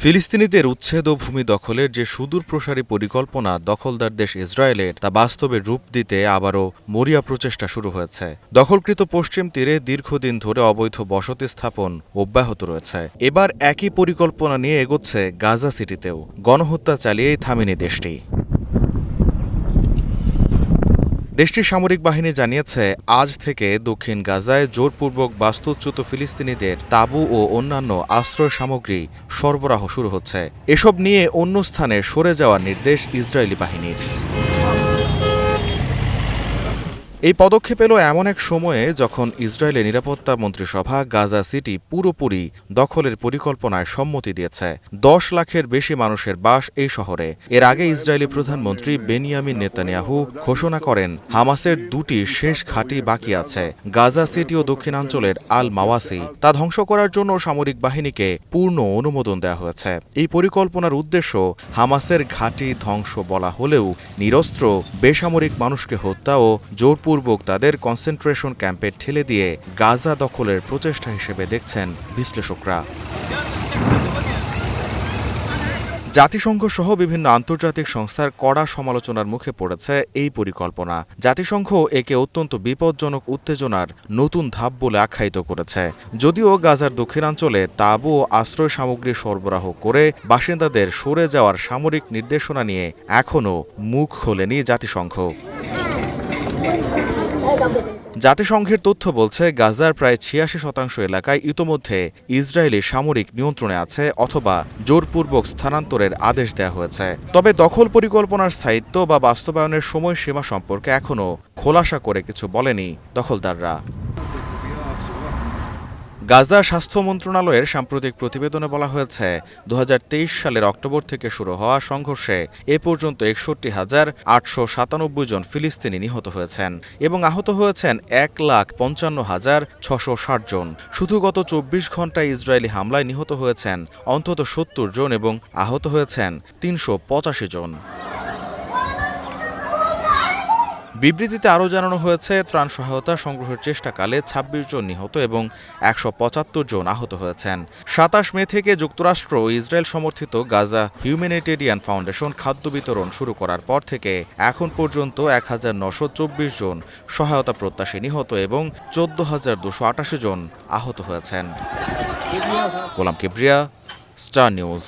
ফিলিস্তিনিদের উচ্ছেদ ও ভূমি দখলের যে সুদূর প্রসারী পরিকল্পনা দখলদার দেশ ইসরায়েলের তা বাস্তবে রূপ দিতে আবারও মরিয়া প্রচেষ্টা শুরু হয়েছে। দখলকৃত পশ্চিম তীরে দীর্ঘদিন ধরে অবৈধ বসতি স্থাপন অব্যাহত রয়েছে। এবার একই পরিকল্পনা নিয়ে এগোচ্ছে গাজা সিটিতেও। গণহত্যা চালিয়েই থামেনি দেশটি। দেশটির সামরিক বাহিনী জানিয়েছে, আজ থেকে দক্ষিণ গাজায় জোরপূর্বক বাস্তুচ্যুত ফিলিস্তিনিদের তাঁবু ও অন্যান্য আশ্রয় সামগ্রী সরবরাহ শুরু হচ্ছে। এসব নিয়ে অন্য স্থানে সরে যাওয়ার নির্দেশ ইসরায়েলি বাহিনীর। এই পদক্ষেপ এলো এমন এক সময়ে যখন ইসরায়েলের নিরাপত্তা মন্ত্রিসভা গাজা সিটি পুরোপুরি দখলের পরিকল্পনায় সম্মতি দিয়েছে। 10 লাখের বেশি মানুষের বাস এই শহরে। এর আগে ইসরায়েলি প্রধানমন্ত্রী বেনিয়ামিন নেতানিয়াহু ঘোষণা করেন, হামাসের 2টি শেষ ঘাঁটি বাকি আছে, গাজা সিটি ও দক্ষিণাঞ্চলের আল মাওয়াসি। তা ধ্বংস করার জন্য সামরিক বাহিনীকে পূর্ণ অনুমোদন দেওয়া হয়েছে। এই পরিকল্পনার উদ্দেশ্য হামাসের ঘাঁটি ধ্বংস বলা হলেও নিরস্ত্র বেসামরিক মানুষকে হত্যা ও জোরপূর্বক তাদের কনসেন্ট্রেশন ক্যাম্পে ঠেলে দিয়ে গাজা দখলের প্রচেষ্টা হিসেবে দেখছেন বিশ্লেষকরা। জাতিসংঘ সহ বিভিন্ন আন্তর্জাতিক সংস্থার কড়া সমালোচনার মুখে পড়েছে এই পরিকল্পনা। জাতিসংঘ একে অত্যন্ত বিপজ্জনক উত্তেজনার নতুন ধাপ বলে আখ্যায়িত করেছে। যদিও গাজার দক্ষিণাঞ্চলে তাঁবু ও আশ্রয় সামগ্রী সরবরাহ করে বাসিন্দাদের সরে যাওয়ার সামরিক নির্দেশনা নিয়ে এখনও মুখ খোলেনি জাতিসংঘ। জাতিসংঘের তথ্য বলছে, গাজার প্রায় ৮৬% এলাকায় ইতোমধ্যে ইসরায়েলি সামরিক নিয়ন্ত্রণে আছে অথবা জোরপূর্বক স্থানান্তরের আদেশ দেওয়া হয়েছে। তবে দখল পরিকল্পনার স্থায়িত্ব বা বাস্তবায়নের সময়সীমা সম্পর্কে এখনও খোলাসা করে কিছু বলেনি দখলদাররা। গাজা স্বাস্থ্য মন্ত্রণালয়ের সাম্প্রতিক প্রতিবেদনে বলা হয়েছে, ২০২৩ সালের অক্টোবর থেকে শুরু হওয়া সংঘর্ষে এ পর্যন্ত ৬১,৮৯৭ জন ফিলিস্তিনি নিহত হয়েছেন এবং আহত হয়েছেন ১,৫৫,৬৬০ জন। শুধু গত ২৪ ঘণ্টায় ইসরায়েলি হামলায় নিহত হয়েছেন অন্তত ৭০ জন এবং আহত হয়েছেন ৩৮৫ জন। বিবৃতিতে আরও জানানো হয়েছে, ত্রাণ সহায়তা সংগ্রহের চেষ্টাকালে ২৬ জন নিহত এবং ১৭৫ জন আহত হয়েছেন। ২৭ মে থেকে যুক্তরাষ্ট্র ও ইসরায়েল সমর্থিত গাজা হিউম্যানিটেরিয়ান ফাউন্ডেশন খাদ্য বিতরণ শুরু করার পর থেকে এখন পর্যন্ত ১,৯২৪ জন সহায়তা প্রত্যাশী নিহত এবং ১৪,২৮৮ জন আহত হয়েছেন। গোলাম কিবরিয়া, স্টার নিউজ।